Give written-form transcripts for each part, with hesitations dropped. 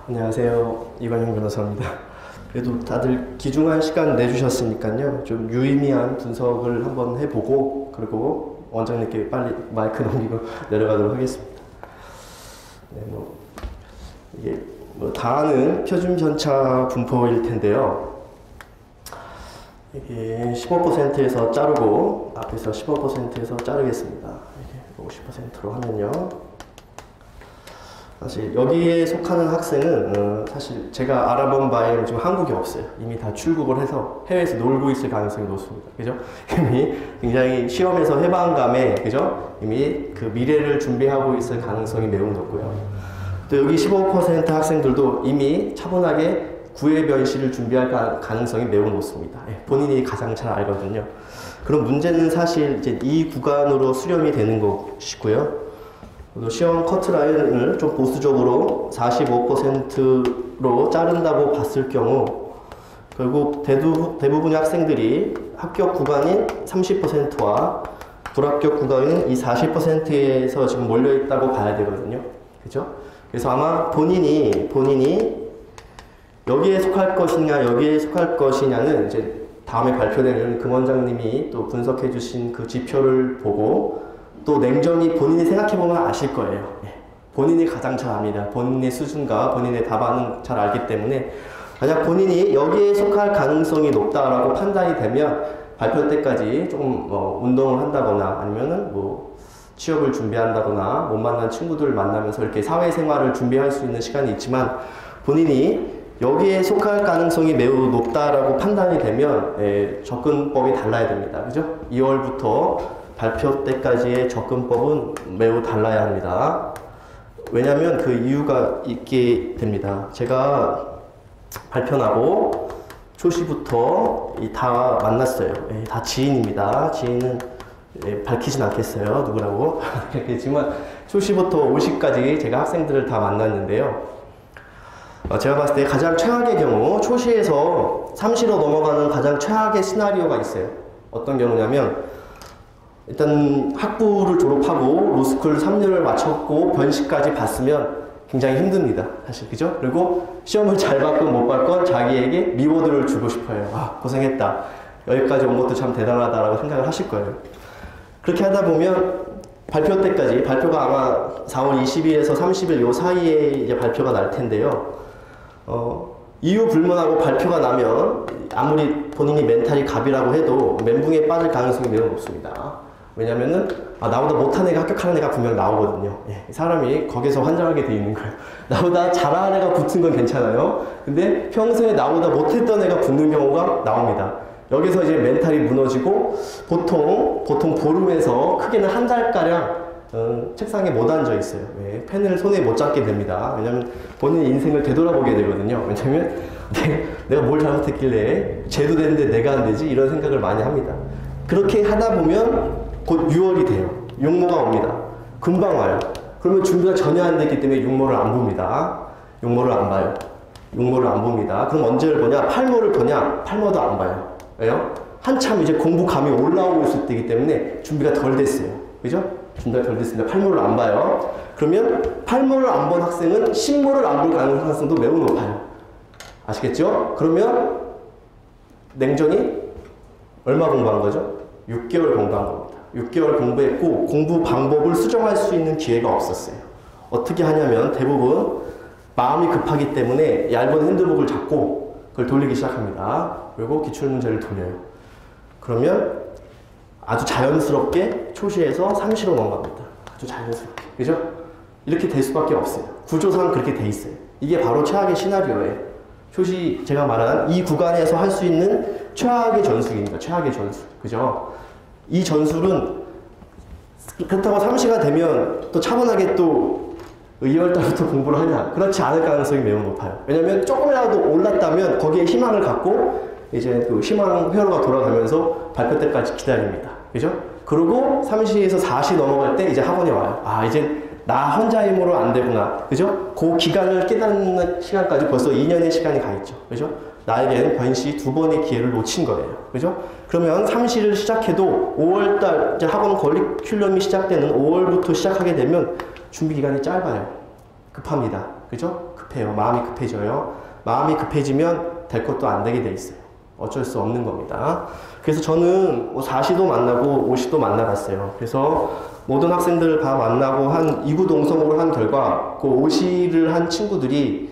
안녕하세요. 이관영 변호사입니다. 그래도 다들 귀중한 시간 내주셨으니까요. 좀 유의미한 분석을 한번 해보고, 그리고 원장님께 빨리 마이크 넘기고 내려가도록 하겠습니다. 네, 이게 다 아는 표준 편차 분포일 텐데요. 이게 15%에서 자르고, 앞에서 15%에서 자르겠습니다. 이게 50%로 하면요. 사실 여기에 속하는 학생은 사실 제가 알아본 바에는 지금 한국에 없어요. 이미 다 출국을 해서 해외에서 놀고 있을 가능성이 높습니다. 그죠? 이미 굉장히 시험에서 해방감에, 그죠? 이미 그 미래를 준비하고 있을 가능성이 매우 높고요. 또 여기 15% 학생들도 이미 차분하게 구애 변시를 준비할 가능성이 매우 높습니다. 본인이 가장 잘 알거든요. 그럼 문제는 사실 이제 이 구간으로 수렴이 되는 것이고요. 시험 커트라인을 좀 보수적으로 45%로 자른다고 봤을 경우 결국 대부분의 학생들이 합격 구간인 30%와 불합격 구간인 이 40%에서 지금 몰려있다고 봐야 되거든요. 그죠? 그래서 아마 본인이 여기에 속할 것이냐 여기에 속할 것이냐는 이제 다음에 발표되는 금 원장님이 또 분석해 주신 그 지표를 보고 또 냉정히 본인이 생각해보면 아실 거예요. 본인이 가장 잘 압니다. 본인의 수준과 본인의 답안은 잘 알기 때문에 만약 본인이 여기에 속할 가능성이 높다라고 판단이 되면 발표 때까지 조금 운동을 한다거나 아니면은 취업을 준비한다거나 못 만난 친구들을 만나면서 이렇게 사회생활을 준비할 수 있는 시간이 있지만 본인이 여기에 속할 가능성이 매우 높다라고 판단이 되면 접근법이 달라야 됩니다. 그죠? 2월부터 발표 때까지의 접근법은 매우 달라야 합니다. 왜냐하면 그 이유가 있게 됩니다. 제가 발표 나고 초시부터 다 만났어요. 다 지인입니다. 지인은 밝히진 않겠어요. 누구라고. 그렇겠지만 초시부터 5시까지 제가 학생들을 다 만났는데요. 제가 봤을 때 가장 최악의 경우 초시에서 3시로 넘어가는 가장 최악의 시나리오가 있어요. 어떤 경우냐면 일단 학부를 졸업하고 로스쿨 3년을 마쳤고 변시까지 봤으면 굉장히 힘듭니다. 사실 그죠? 그리고 시험을 잘 받건 못 받건 자기에게 리워드를 주고 싶어요. 고생했다. 여기까지 온 것도 참 대단하다라고 생각을 하실 거예요. 그렇게 하다 보면 발표 때까지, 발표가 아마 4월 20일에서 30일 요 사이에 이제 발표가 날 텐데요. 이유 불문하고 발표가 나면 아무리 본인이 멘탈이 갑이라고 해도 멘붕에 빠질 가능성이 매우 높습니다. 왜냐면은 나보다 못한 애가 합격하는 애가 분명 나오거든요. 사람이 거기서 환장하게 돼 있는 거예요. 나보다 잘하는 애가 붙은 건 괜찮아요. 근데 평소에 나보다 못했던 애가 붙는 경우가 나옵니다. 여기서 이제 멘탈이 무너지고 보통 보름에서 크게는 한 달가량 책상에 못 앉아 있어요. 펜을 손에 못 잡게 됩니다. 왜냐면 본인 인생을 되돌아보게 되거든요. 왜냐면 내가 뭘 잘못했길래 쟤도 되는데 내가 안 되지? 이런 생각을 많이 합니다. 그렇게 하다 보면 곧 6월이 돼요. 육모가 옵니다. 금방 와요. 그러면 준비가 전혀 안 됐기 때문에 육모를 안 봅니다. 육모를 안 봐요. 육모를 안 봅니다. 그럼 언제를 보냐? 팔모를 보냐? 팔모도 안 봐요. 왜요? 한참 이제 공부감이 올라오고 있을 때이기 때문에 준비가 덜 됐어요. 그죠? 준비가 덜 됐습니다. 팔모를 안 봐요. 그러면 팔모를 안 본 학생은 신모를 안 볼 가능성도 매우 높아요. 아시겠죠? 그러면 냉정히 얼마 공부한 거죠? 6개월 공부한 겁니다. 6개월 공부했고 공부 방법을 수정할 수 있는 기회가 없었어요. 어떻게 하냐면 대부분 마음이 급하기 때문에 얇은 핸드북을 잡고 그걸 돌리기 시작합니다. 그리고 기출문제를 돌려요. 그러면 아주 자연스럽게 초시에서 3시로 넘어갑니다. 아주 자연스럽게. 그죠? 이렇게 될 수밖에 없어요. 구조상 그렇게 돼 있어요. 이게 바로 최악의 시나리오예요. 초시 제가 말한 이 구간에서 할 수 있는 최악의 전술입니다. 최악의 전술. 그죠? 이 전술은 그렇다고 3시가 되면 또 차분하게 또 2월달부터 공부를 하냐? 그렇지 않을 가능성이 매우 높아요. 왜냐면 조금이라도 올랐다면 거기에 희망을 갖고 이제 그 희망 회로가 돌아가면서 발표 때까지 기다립니다. 그죠? 그리고 3시에서 4시 넘어갈 때 이제 학원에 와요. 이제 나 혼자 힘으로 안 되구나. 그죠? 그 기간을 깨닫는 시간까지 벌써 2년의 시간이 가 있죠. 그죠? 나에게는 변시 2번의 기회를 놓친 거예요. 그죠? 그러면 3시를 시작해도 5월달 이제 학원 커리큘럼이 시작되는 5월부터 시작하게 되면 준비 기간이 짧아요. 급합니다. 그죠? 급해요. 마음이 급해져요. 마음이 급해지면 될 것도 안 되게 돼 있어요. 어쩔 수 없는 겁니다. 그래서 저는 4시도 만나고 5시도 만나봤어요. 그래서 모든 학생들 다 만나고 한 이구동성으로 한 결과 그 5시를 한 친구들이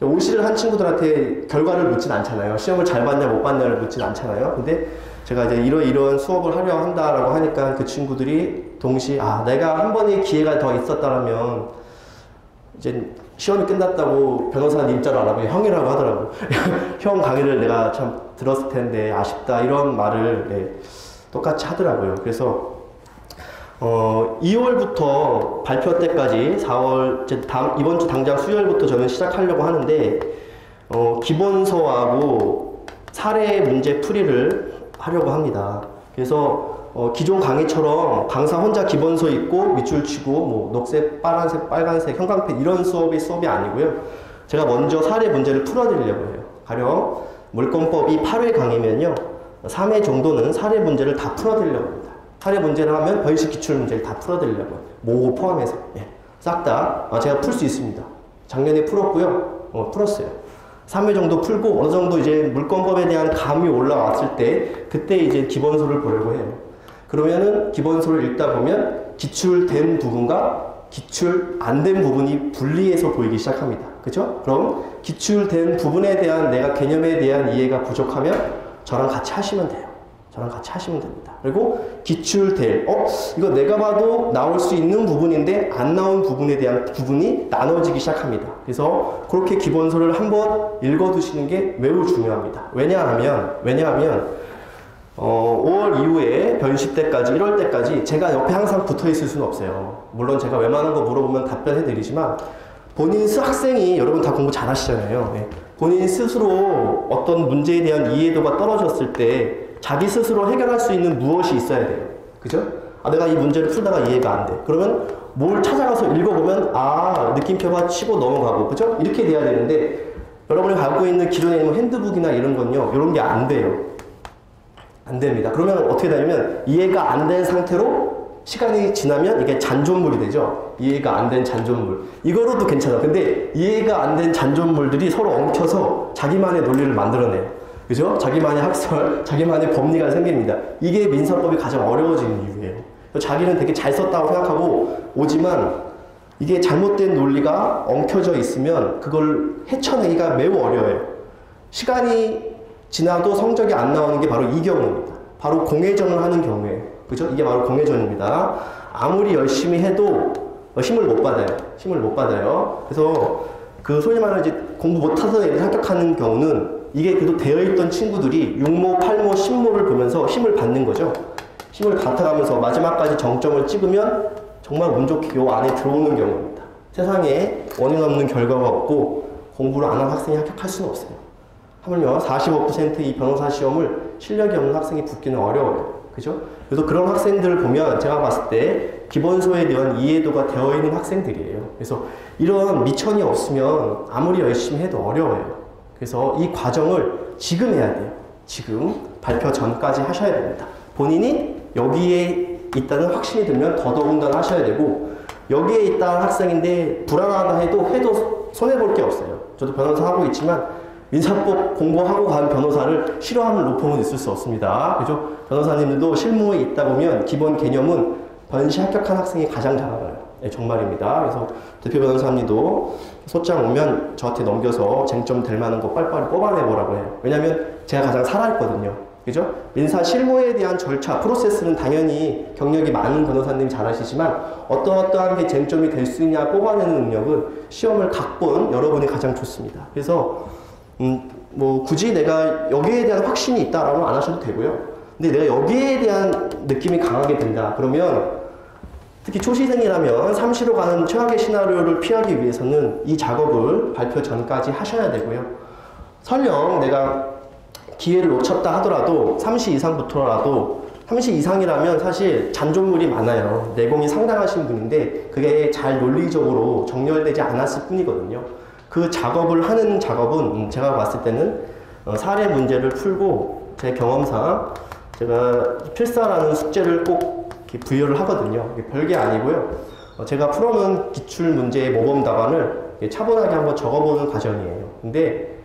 5시를 한 친구들한테 결과를 묻진 않잖아요. 시험을 잘 봤냐 못 봤냐를 묻진 않잖아요. 근데 제가 이제 이런 수업을 하려 한다라고 하니까 그 친구들이 동시에 내가 한 번의 기회가 더 있었다면 이제 시험이 끝났다고 변호사님자로 안 하고 형이라고 하더라고요. 형 강의를 내가 참 들었을 텐데 아쉽다 이런 말을 똑같이 하더라고요. 그래서 2월부터 발표 때까지 4월 이번 주 당장 수요일부터 저는 시작하려고 하는데 기본서하고 사례 문제 풀이를 하려고 합니다. 그래서 기존 강의처럼 강사 혼자 기본서 읽고 밑줄 치고 뭐 녹색, 파란색, 빨간색, 형광펜 이런 수업이 아니고요. 제가 먼저 사례 문제를 풀어드리려고 해요. 가령 물권법이 8회 강의면요. 3회 정도는 사례 문제를 다 풀어드리려고 합니다. 사례 문제를 하면 벌칙 기출 문제를 다 풀어드리려고 해요. 모고 포함해서. 싹 다 제가 풀 수 있습니다. 작년에 풀었고요. 풀었어요. 3회 정도 풀고 어느 정도 이제 물권법에 대한 감이 올라왔을 때 그때 이제 기본서를 보려고 해요. 그러면은 기본서를 읽다 보면 기출된 부분과 기출 안 된 부분이 분리해서 보이기 시작합니다. 그죠? 그럼 기출된 부분에 대한 내가 개념에 대한 이해가 부족하면 저랑 같이 하시면 돼요. 저랑 같이 하시면 됩니다. 그리고 기출될, 이거 내가 봐도 나올 수 있는 부분인데 안 나온 부분에 대한 부분이 나눠지기 시작합니다. 그래서 그렇게 기본서를 한번 읽어두시는 게 매우 중요합니다. 왜냐하면 5월 이후에 변시 때까지 1월 때까지 제가 옆에 항상 붙어 있을 수는 없어요. 물론 제가 웬만한 거 물어보면 답변해 드리지만 본인 학생이 여러분 다 공부 잘 하시잖아요. 본인 스스로 어떤 문제에 대한 이해도가 떨어졌을 때 자기 스스로 해결할 수 있는 무엇이 있어야 돼요. 그죠? 내가 이 문제를 풀다가 이해가 안 돼. 그러면 뭘 찾아가서 읽어보면 느낌표가 치고 넘어가고 그죠? 이렇게 돼야 되는데 여러분이 갖고 있는 기존에 있는 핸드북이나 이런 건요. 이런 게 안 돼요. 안 됩니다. 그러면 어떻게 되냐면 이해가 안 된 상태로 시간이 지나면 이게 잔존물이 되죠. 이해가 안 된 잔존물. 이거로도 괜찮아. 근데 이해가 안 된 잔존물들이 서로 엉켜서 자기만의 논리를 만들어내요. 그죠? 자기만의 학설, 자기만의 법리가 생깁니다. 이게 민사법이 가장 어려워지는 이유예요. 자기는 되게 잘 썼다고 생각하고 오지만 이게 잘못된 논리가 엉켜져 있으면 그걸 헤쳐내기가 매우 어려워요. 시간이 지나도 성적이 안 나오는 게 바로 이 경우입니다. 바로 공회전을 하는 경우에요. 그죠? 이게 바로 공회전입니다. 아무리 열심히 해도 힘을 못 받아요. 힘을 못 받아요. 그래서 소위 말하는 이제 공부 못해서 애들 합격하는 경우는 이게 그래도 되어있던 친구들이 6모, 8모, 10모를 보면서 힘을 받는 거죠. 힘을 받아가면서 마지막까지 정점을 찍으면 정말 운 좋게 요 안에 들어오는 경우입니다. 세상에 원인 없는 결과가 없고 공부를 안 한 학생이 합격할 수는 없어요. 하물며 45%이 변호사 시험을 실력이 없는 학생이 붙기는 어려워요. 그죠? 그래서 그런 학생들을 보면 제가 봤을 때 기본서에 대한 이해도가 되어 있는 학생들이에요. 그래서 이런 미천이 없으면 아무리 열심히 해도 어려워요. 그래서 이 과정을 지금 해야 돼요. 지금 발표 전까지 하셔야 됩니다. 본인이 여기에 있다는 확신이 들면 더더군다나 하셔야 되고 여기에 있다는 학생인데 불안하다 해도 손해볼 게 없어요. 저도 변호사 하고 있지만 민사법 공부하고 간 변호사를 싫어하는 로펌은 있을 수 없습니다. 그죠? 변호사님들도 실무에 있다 보면 기본 개념은 변시 합격한 학생이 가장 잘 알아요. 정말입니다. 그래서 대표 변호사님도 소장 오면 저한테 넘겨서 쟁점 될 만한 거 빨리빨리 뽑아내보라고 해요. 왜냐면 제가 가장 살아있거든요. 그죠? 민사 실무에 대한 절차, 프로세스는 당연히 경력이 많은 변호사님이 잘 하시지만 어떠한 게 쟁점이 될 수 있냐 뽑아내는 능력은 시험을 각본 여러분이 가장 좋습니다. 그래서 굳이 내가 여기에 대한 확신이 있다라고 안 하셔도 되고요. 근데 내가 여기에 대한 느낌이 강하게 든다. 그러면 특히 초시생이라면 3시로 가는 최악의 시나리오를 피하기 위해서는 이 작업을 발표 전까지 하셔야 되고요. 설령 내가 기회를 놓쳤다 하더라도 3시 이상부터라도 3시 이상이라면 사실 잔존물이 많아요. 내공이 상당하신 분인데 그게 잘 논리적으로 정렬되지 않았을 뿐이거든요. 그 작업을 하는 작업은 제가 봤을 때는 사례 문제를 풀고 제 경험상 제가 필사라는 숙제를 꼭 이렇게 부여를 하거든요. 이게 별게 아니고요. 제가 풀어놓은 기출문제의 모범 답안을 차분하게 한번 적어보는 과정이에요. 근데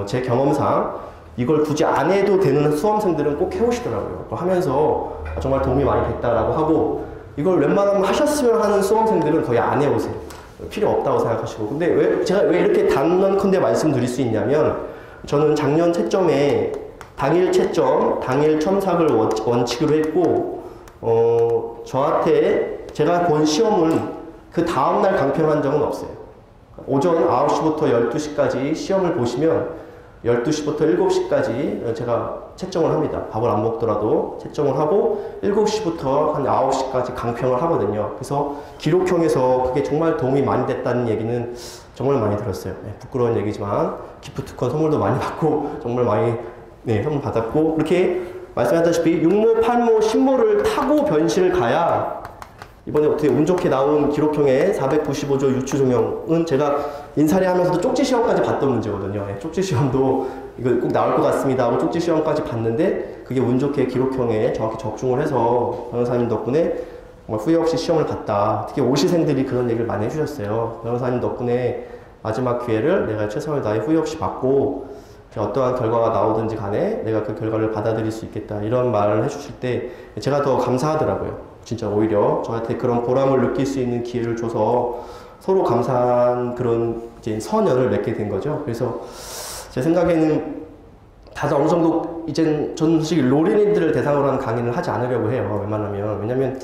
제 경험상 이걸 굳이 안 해도 되는 수험생들은 꼭 해오시더라고요. 하면서 정말 도움이 많이 됐다라고 하고, 이걸 웬만하면 하셨으면 하는 수험생들은 거의 안 해오세요. 필요 없다고 생각하시고. 근데 제가 왜 이렇게 단언컨대 말씀드릴 수 있냐면, 저는 작년 채점에 당일 채점, 당일 첨삭을 원칙으로 했고, 저한테 제가 본 시험은 그 다음날 강평한 적은 없어요. 오전 9시부터 12시까지 시험을 보시면 12시부터 7시까지 제가 채점을 합니다. 밥을 안 먹더라도 채점을 하고 7시부터 한 9시까지 강평을 하거든요. 그래서 기록형에서 그게 정말 도움이 많이 됐다는 얘기는 정말 많이 들었어요. 네, 부끄러운 얘기지만 기프트콘 선물도 많이 받고 정말 많이 선물 받았고, 그렇게 말씀하셨다시피 6모, 8모, 10모를 타고 변실을 가야 이번에 어떻게 운 좋게 나온 기록형의 495조 유추종형은 제가 인사리 하면서도 쪽지 시험까지 봤던 문제거든요. 쪽지 시험도 이거 꼭 나올 것 같습니다 하고 쪽지 시험까지 봤는데, 그게 운 좋게 기록형에 정확히 적중을 해서 변호사님 덕분에 정말 후회 없이 시험을 봤다. 특히 오시생들이 그런 얘기를 많이 해주셨어요. 변호사님 덕분에 마지막 기회를 내가 최선을 다해 후회 없이 받고 어떠한 결과가 나오든지 간에 내가 그 결과를 받아들일 수 있겠다, 이런 말을 해주실 때 제가 더 감사하더라고요. 진짜 오히려 저한테 그런 보람을 느낄 수 있는 기회를 줘서 서로 감사한 그런 이제 선연을 맺게 된 거죠. 그래서 제 생각에는 다들 어느 정도 이젠 전 솔직히 롤인이들을 대상으로 하는 강의를 하지 않으려고 해요. 웬만하면. 왜냐면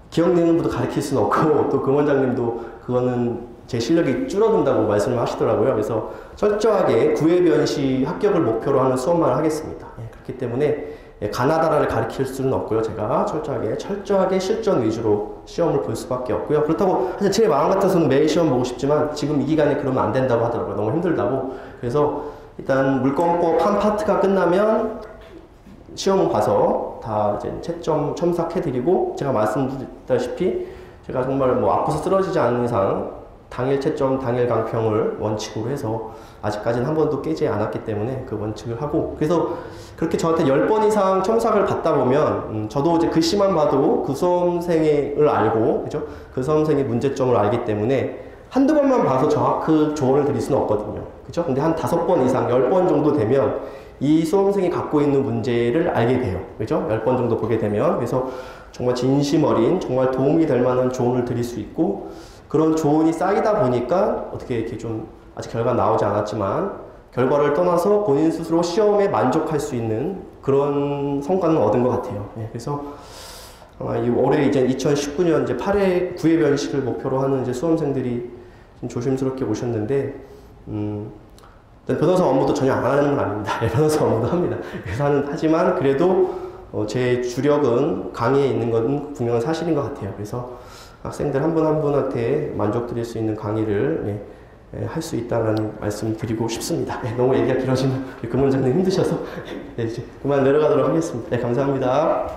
기억 내용부터 가르칠 수는 없고, 또 금 원장님도 그거는 제 실력이 줄어든다고 말씀을 하시더라고요. 그래서 철저하게 구회변시 합격을 목표로 하는 수업만 하겠습니다. 그렇기 때문에 가나다라를 가르칠 수는 없고요. 제가 철저하게 실전 위주로 시험을 볼 수밖에 없고요. 그렇다고 사실 제 마음 같아서는 매일 시험 보고 싶지만 지금 이 기간에 그러면 안 된다고 하더라고요. 너무 힘들다고. 그래서 일단 물권법 한 파트가 끝나면 시험은 봐서 다 이제 채점 첨삭해드리고, 제가 말씀드렸다시피 제가 정말 뭐 아파서 쓰러지지 않는 이상 당일 채점, 당일 강평을 원칙으로 해서 아직까지는 한 번도 깨지 않았기 때문에 그 원칙을 하고, 그래서 그렇게 저한테 10번 이상 첨삭을 받다 보면 저도 이제 글씨만 봐도 그 수험생을 알고, 그죠? 그 수험생의 문제점을 알기 때문에 한두 번만 봐서 정확한 조언을 드릴 수는 없거든요. 그죠? 근데 한 5번 이상, 10번 정도 되면 이 수험생이 갖고 있는 문제를 알게 돼요. 그죠? 10번 정도 보게 되면. 그래서 정말 진심 어린, 정말 도움이 될 만한 조언을 드릴 수 있고, 그런 조언이 쌓이다 보니까 어떻게 이렇게 좀 아직 결과 나오지 않았지만 결과를 떠나서 본인 스스로 시험에 만족할 수 있는 그런 성과는 얻은 것 같아요. 그래서 올해 이제 2019년 이제 8회 9회 변식을 목표로 하는 이제 수험생들이 좀 조심스럽게 오셨는데, 변호사 업무도 전혀 안 하는 건 아닙니다. 변호사 업무도 합니다. 하지만 그래도 제 주력은 강의에 있는 건 분명한 사실인 것 같아요. 그래서 학생들 한 분 한 분한테 만족드릴 수 있는 강의를 할 수 있다는 말씀 드리고 싶습니다. 너무 얘기가 길어지면 금 원장님 힘드셔서 이제 그만 내려가도록 하겠습니다. 감사합니다.